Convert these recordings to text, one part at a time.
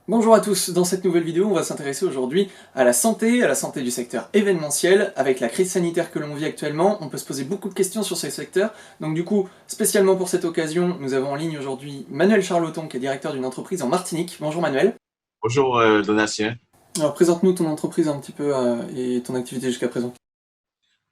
Bonjour à tous, dans cette nouvelle vidéo on va s'intéresser aujourd'hui à la santé du secteur événementiel. Avec la crise sanitaire que l'on vit actuellement, on peut se poser beaucoup de questions sur ce secteur. Donc du coup, spécialement pour cette occasion, nous avons en ligne aujourd'hui Manuel Charloton qui est directeur d'une entreprise en Martinique. Bonjour Manuel. Bonjour Donatien. Alors présente-nous ton entreprise un petit peu et ton activité jusqu'à présent.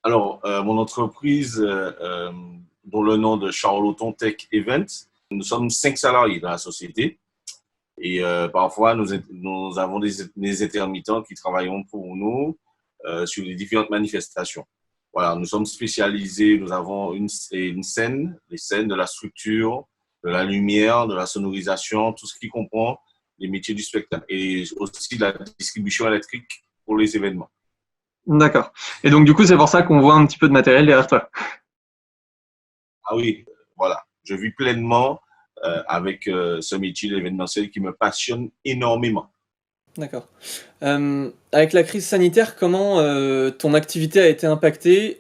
Alors, mon entreprise, dont le nom de Charloton Tech Event, nous sommes 5 salariés dans la société et parfois nous avons des intermittents qui travaillent pour nous sur les différentes manifestations. Voilà, nous sommes spécialisés, nous avons une scène, les scènes de la structure, de la lumière, de la sonorisation, tout ce qui comprend les métiers du spectacle et aussi de la distribution électrique pour les événements. D'accord. Et donc du coup c'est pour ça qu'on voit un petit peu de matériel derrière toi. Ah oui, voilà. Je vis pleinement avec ce métier de l'événementiel qui me passionne énormément. D'accord. Avec la crise sanitaire, comment ton activité a été impactée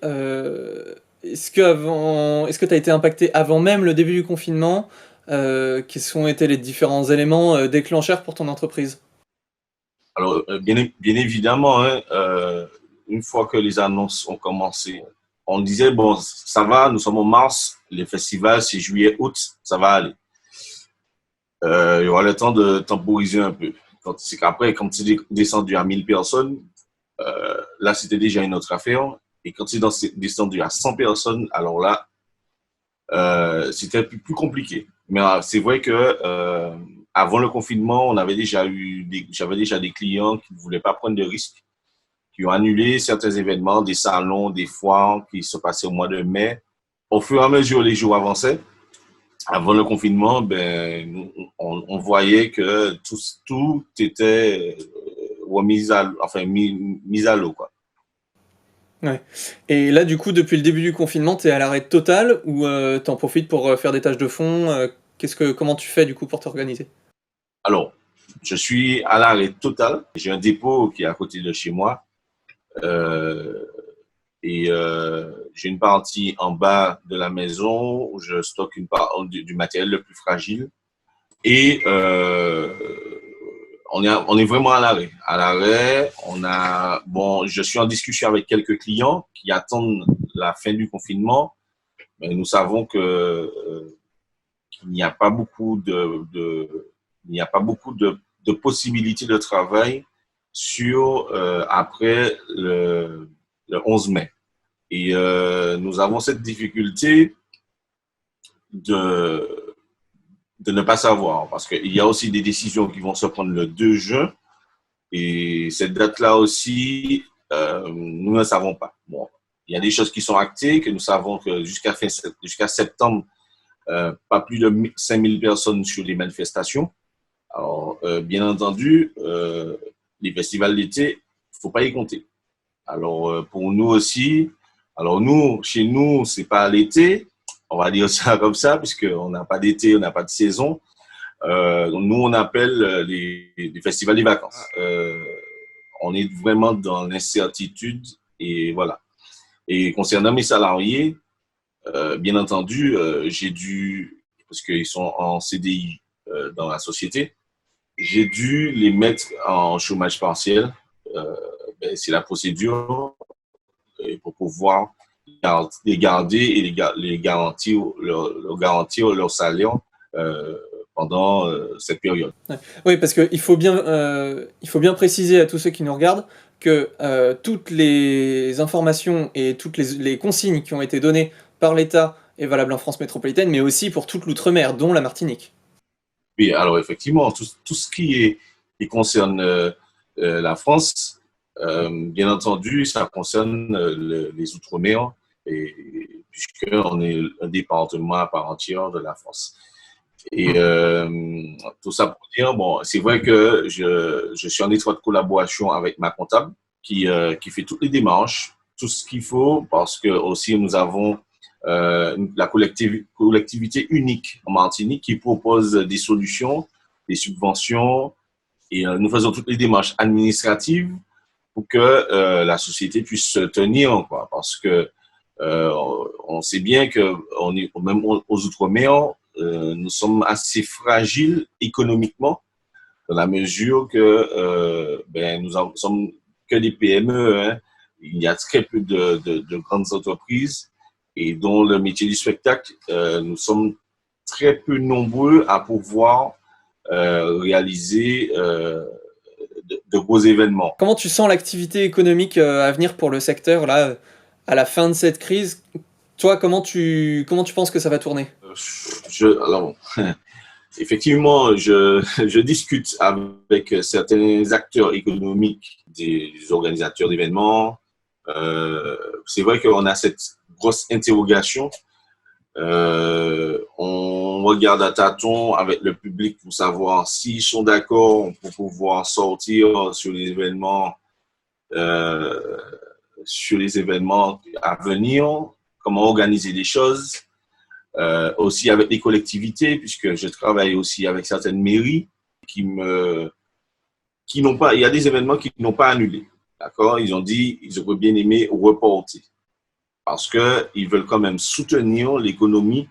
est-ce que tu as été impacté avant même le début du confinement quels ont été les différents éléments déclencheurs pour ton entreprise? Alors, bien évidemment, hein, une fois que les annonces ont commencé, on disait, bon, ça va, nous sommes en mars, les festivals, c'est juillet, août, ça va aller. Il y aura le temps de temporiser un peu. C'est qu'après, quand c'est descendu à 1000 personnes, là, c'était déjà une autre affaire. Et quand c'est descendu à 100 personnes, alors là, c'était plus compliqué. Mais c'est vrai que avant le confinement, j'avais déjà des clients qui ne voulaient pas prendre de risques, qui ont annulé certains événements, des salons, des foires qui se passaient au mois de mai. Au fur et à mesure, les jours avançaient. Avant le confinement, on voyait que tout était mis à l'eau, quoi. Ouais. Et là, du coup, depuis le début du confinement, tu es à l'arrêt total ou tu en profites pour faire des tâches de fond comment tu fais du coup pour t'organiser? Alors, je suis à l'arrêt total. J'ai un dépôt qui est à côté de chez moi. Euh, j'ai une partie en bas de la maison où je stocke une part du matériel le plus fragile. Et on est vraiment à l'arrêt. À l'arrêt, bon, je suis en discussion avec quelques clients qui attendent la fin du confinement, mais nous savons qu'il n'y a pas beaucoup il n'y a pas beaucoup de possibilités de travail sur après le 11 mai. Et nous avons cette difficulté de, de ne pas savoir, parce qu'il y a aussi des décisions qui vont se prendre le 2 juin, et cette date-là aussi, nous ne savons pas. Bon, il y a des choses qui sont actées, que nous savons que jusqu'à septembre, pas plus de 5000 personnes sur les manifestations. Alors, bien entendu, les festivals d'été, il ne faut pas y compter. Alors, pour nous aussi, alors nous, chez nous, c'est pas l'été, on va dire ça comme ça, puisqu'on n'a pas d'été, on n'a pas de saison. Nous, on appelle les festivals des vacances. On est vraiment dans l'incertitude et voilà. Et concernant mes salariés, bien entendu, parce qu'ils sont en CDI dans la société, j'ai dû les mettre en chômage partiel. C'est la procédure pour pouvoir les garder et garantir leur salaire euh, pendant cette période. Ouais. Oui, parce il faut bien préciser à tous ceux qui nous regardent que toutes les informations et toutes les consignes qui ont été données par l'État est valable en France métropolitaine, mais aussi pour toute l'outre-mer, dont la Martinique. Oui, alors effectivement, tout ce qui concerne la France, bien entendu, ça concerne les Outre-mer, puisqu'on est un département à part entière de la France. Et tout ça pour dire, bon, c'est vrai que je suis en étroite collaboration avec ma comptable qui fait toutes les démarches, tout ce qu'il faut, parce que aussi nous avons la collectivité unique en Martinique qui propose des solutions, des subventions, et nous faisons toutes les démarches administratives pour que la société puisse se tenir, quoi, parce que on sait bien que même aux Outre-mer, nous sommes assez fragiles économiquement dans la mesure que nous ne sommes que des PME. Hein. Il y a très peu de grandes entreprises et dans le métier du spectacle, nous sommes très peu nombreux à pouvoir réaliser de gros événements. Comment tu sens l'activité économique à venir pour le secteur là, à la fin de cette crise? Toi, comment tu penses que ça va tourner? Alors, effectivement, je discute avec certains acteurs économiques, des organisateurs d'événements. C'est vrai qu'on a cette grosse interrogation. On regarde à tâtons avec le public pour savoir s'ils sont d'accord pour pouvoir sortir euh, sur les événements à venir, comment organiser les choses. Aussi avec les collectivités, puisque je travaille aussi avec certaines mairies qui n'ont pas, il y a des événements qui n'ont pas annulé. D'accord? Ils ont dit, ils auraient bien aimé reporter parce qu'ils veulent quand même soutenir l'économie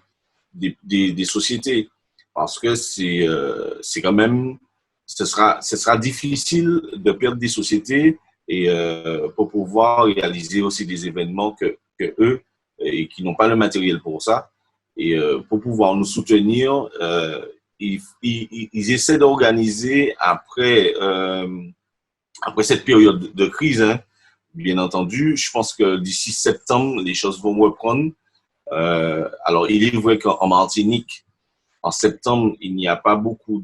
des sociétés. Parce que c'est quand même, ce sera difficile de perdre des sociétés et pour pouvoir réaliser aussi des événements que eux et qui n'ont pas le matériel pour ça. Et pour pouvoir nous soutenir, ils essaient d'organiser après cette période de crise, hein, bien entendu. Je pense que d'ici septembre, les choses vont reprendre. Alors, il est vrai qu'en Martinique, en septembre, il n'y a pas beaucoup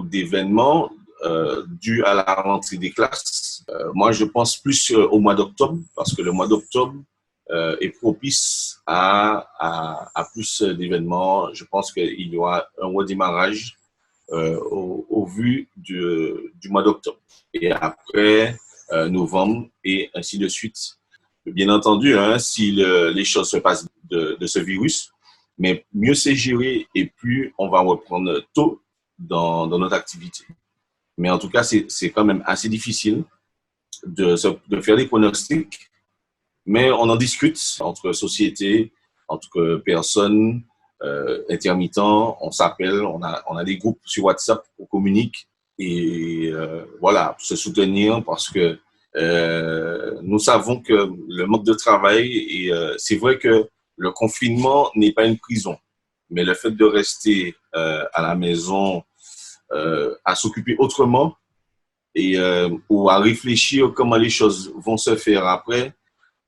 d'événements dus à la rentrée des classes. Moi, je pense plus au mois d'octobre, parce que le mois d'octobre est propice à plus d'événements. Je pense qu'il y aura un redémarrage au vu du mois d'octobre. Et après, novembre, et ainsi de suite. Bien entendu, hein, si les choses se passent de ce virus, mais mieux c'est géré et plus on va reprendre tôt dans notre activité. Mais en tout cas, c'est quand même assez difficile de faire des pronostics, mais on en discute entre sociétés, entre personnes, intermittents, on s'appelle, on a des groupes sur WhatsApp, on communique et voilà, se soutenir parce que nous savons que le manque de travail, et c'est vrai que le confinement n'est pas une prison, mais le fait de rester à la maison, à s'occuper autrement et ou à réfléchir comment les choses vont se faire après,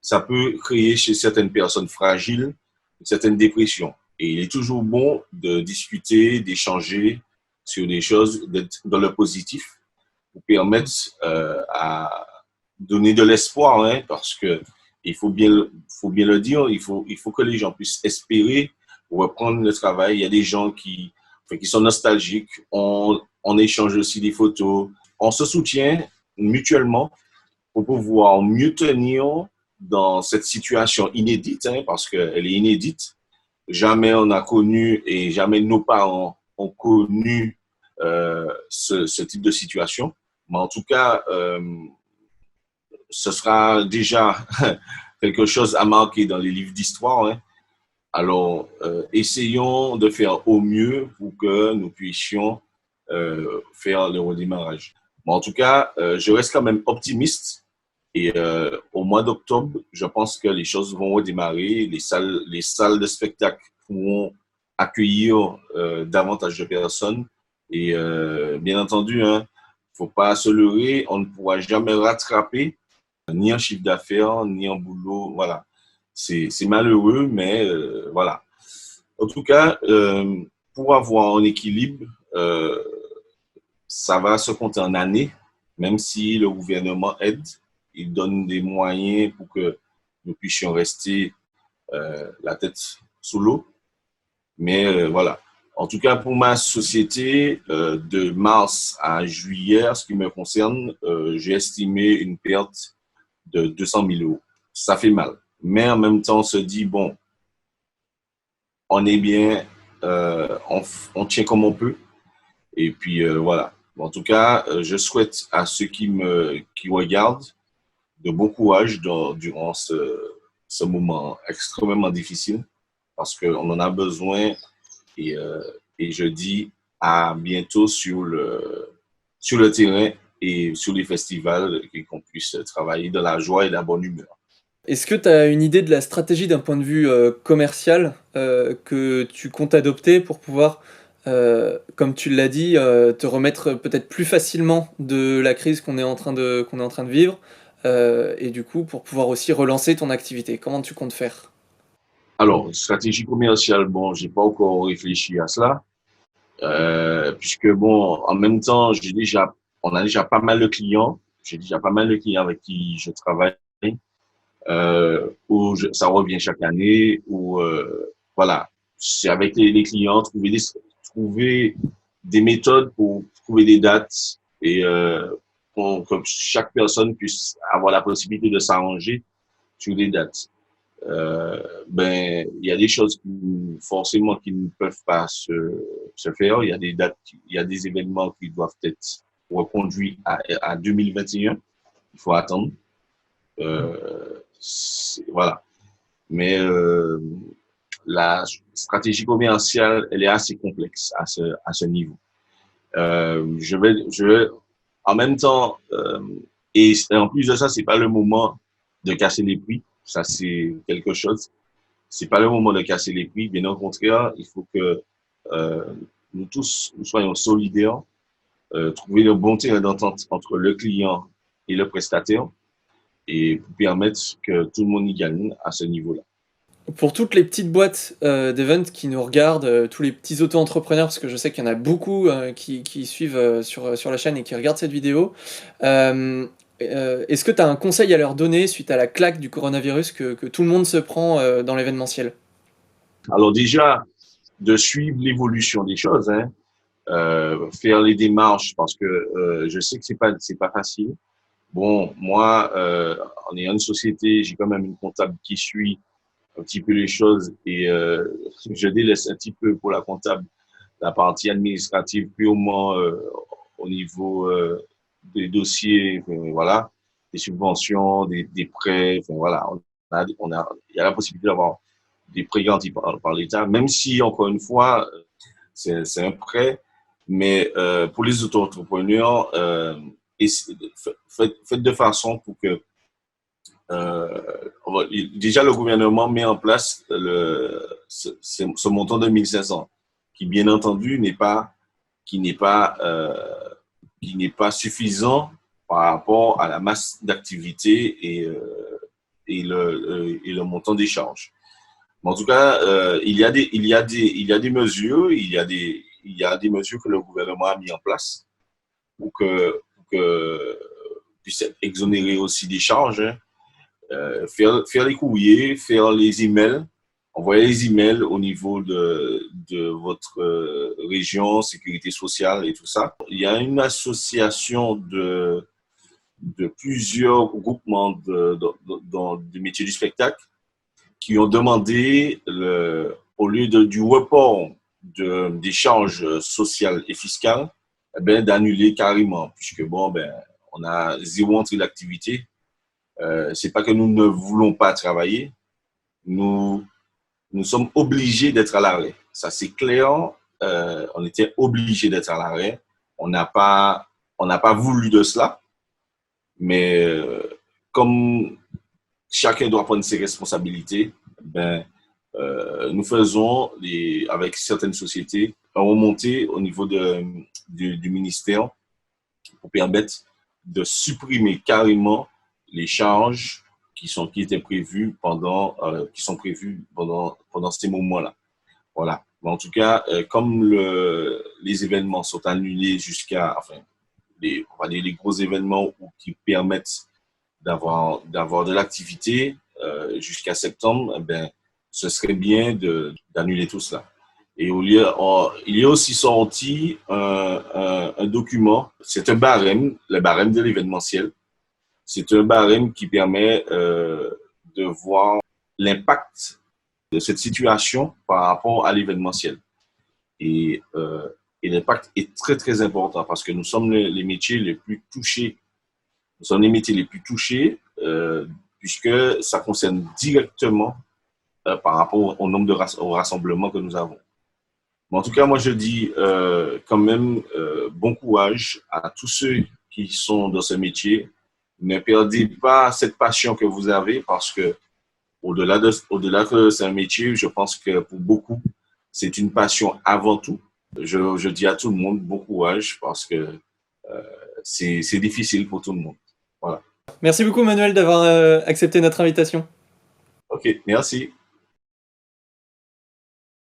ça peut créer chez certaines personnes fragiles une certaine dépression. Et il est toujours bon de discuter, d'échanger sur des choses, d'être dans le positif pour permettre à donner de l'espoir, hein, parce que faut bien le dire, il faut que les gens puissent espérer reprendre le travail. Il y a des gens qui sont nostalgiques. On échange aussi des photos. On se soutient mutuellement pour pouvoir mieux tenir dans cette situation inédite, hein, parce qu'elle est inédite. Jamais on a connu et jamais nos parents ont connu ce type de situation. Mais en tout cas, ce sera déjà quelque chose à marquer dans les livres d'histoire. Hein. Alors, essayons de faire au mieux pour que nous puissions faire le redémarrage. Mais en tout cas, je reste quand même optimiste. Et au mois d'octobre, je pense que les choses vont redémarrer. Les salles de spectacle pourront accueillir davantage de personnes. Et bien entendu, hein, faut pas se leurrer, on ne pourra jamais rattraper ni en chiffre d'affaires, ni en boulot. Voilà. C'est malheureux, mais voilà. En tout cas, pour avoir un équilibre, ça va se compter en années, même si le gouvernement aide, il donne des moyens pour que nous puissions rester la tête sous l'eau. Mais voilà. En tout cas, pour ma société, de mars à juillet, ce qui me concerne, j'ai estimé une perte de 200 000 euros. Ça fait mal. Mais en même temps, on se dit, bon, on est bien, on tient comme on peut. Et puis, voilà. En tout cas, je souhaite à ceux qui regardent de bon courage durant ce moment extrêmement difficile parce qu'on en a besoin. Et je dis à bientôt sur le terrain et sur les festivals et qu'on puisse travailler dans la joie et la bonne humeur. Est-ce que tu as une idée de la stratégie d'un point de vue commercial que tu comptes adopter pour pouvoir, comme tu l'as dit, te remettre peut-être plus facilement de la crise qu'on est en train de vivre et du coup pour pouvoir aussi relancer ton activité? Comment tu comptes faire? Alors, stratégie commerciale, bon, j'ai pas encore réfléchi à cela, puisque bon, en même temps, on a déjà pas mal de clients, j'ai déjà pas mal de clients avec qui je travaille, ça revient chaque année, voilà, c'est avec les clients, trouver des méthodes pour trouver des dates et pour que chaque personne puisse avoir la possibilité de s'arranger sur des dates. Ben, il y a des choses forcément qui ne peuvent pas se faire. Il y a des dates, il y a des événements qui doivent être reconduits à 2021. Il faut attendre. Voilà. Mais la stratégie commerciale, elle est assez complexe à ce niveau. Je vais, en même temps, et en plus de ça, c'est pas le moment de casser les prix. Ça, c'est quelque chose. C'est pas le moment de casser les prix. Bien au contraire, il faut que euh, nous tous nous soyons solidaires, trouver le bon terrain d'entente entre le client et le prestataire et pour permettre que tout le monde y gagne à ce niveau-là. Pour toutes les petites boîtes d'event qui nous regardent, tous les petits auto-entrepreneurs, parce que je sais qu'il y en a beaucoup qui suivent sur la chaîne et qui regardent cette vidéo, est-ce que tu as un conseil à leur donner suite à la claque du coronavirus que tout le monde se prend dans l'événementiel? Alors déjà, de suivre l'évolution des choses, hein, faire les démarches parce que je sais que c'est pas facile. Bon, moi, en ayant une société, j'ai quand même une comptable qui suit un petit peu les choses et je délaisse un petit peu pour la comptable la partie administrative purement au niveau des dossiers, voilà, des subventions, des prêts, voilà, il y a la possibilité d'avoir des prêts garantis par l'État, même si, encore une fois, c'est un prêt, mais pour les auto-entrepreneurs, faites de façon pour que déjà le gouvernement met en place ce montant de 1500 qui bien entendu qui n'est pas qui n'est pas suffisant par rapport à la masse d'activité et le montant des charges. Mais en tout cas, il y a des mesures, il y a des mesures que le gouvernement a mis en place pour que puisse exonérer aussi des charges, hein. Faire les courriers, faire les emails, envoyer les emails au niveau de votre région, sécurité sociale et tout ça. Il y a une association de plusieurs groupements de métiers du spectacle qui ont demandé, au lieu du report des charges sociales et fiscales, eh ben, d'annuler carrément, puisque bon, ben, on a zéro entrée d'activité. C'est pas que nous ne voulons pas travailler, nous, nous sommes obligés d'être à l'arrêt. Ça, c'est clair. On était obligés d'être à l'arrêt. On n'a pas voulu de cela, mais comme chacun doit prendre ses responsabilités, ben, nous faisons, avec certaines sociétés, une remontée au niveau du ministère pour permettre de supprimer carrément les charges qui étaient prévues qui sont prévues pendant ces moments-là. Voilà. Mais en tout cas, comme les événements sont annulés enfin, on va dire les gros événements qui permettent d'avoir de l'activité jusqu'à septembre, eh ben, ce serait bien d'annuler tout cela. Et il y a aussi sorti un document, c'est un barème, le barème de l'événementiel. C'est un barème qui permet de voir l'impact de cette situation par rapport à l'événementiel. Et, euh, et l'impact est très, très important parce que nous sommes les métiers les plus touchés. Nous sommes les métiers les plus touchés puisque ça concerne directement par rapport au nombre au rassemblement que nous avons. Mais en tout cas, moi, je dis quand même bon courage à tous ceux qui sont dans ce métier. Ne perdez pas cette passion que vous avez parce que au-delà que c'est un métier, je pense que pour beaucoup, c'est une passion avant tout. Je dis à tout le monde bon courage parce que c'est difficile pour tout le monde. Voilà. Merci beaucoup Manuel d'avoir accepté notre invitation. OK, merci.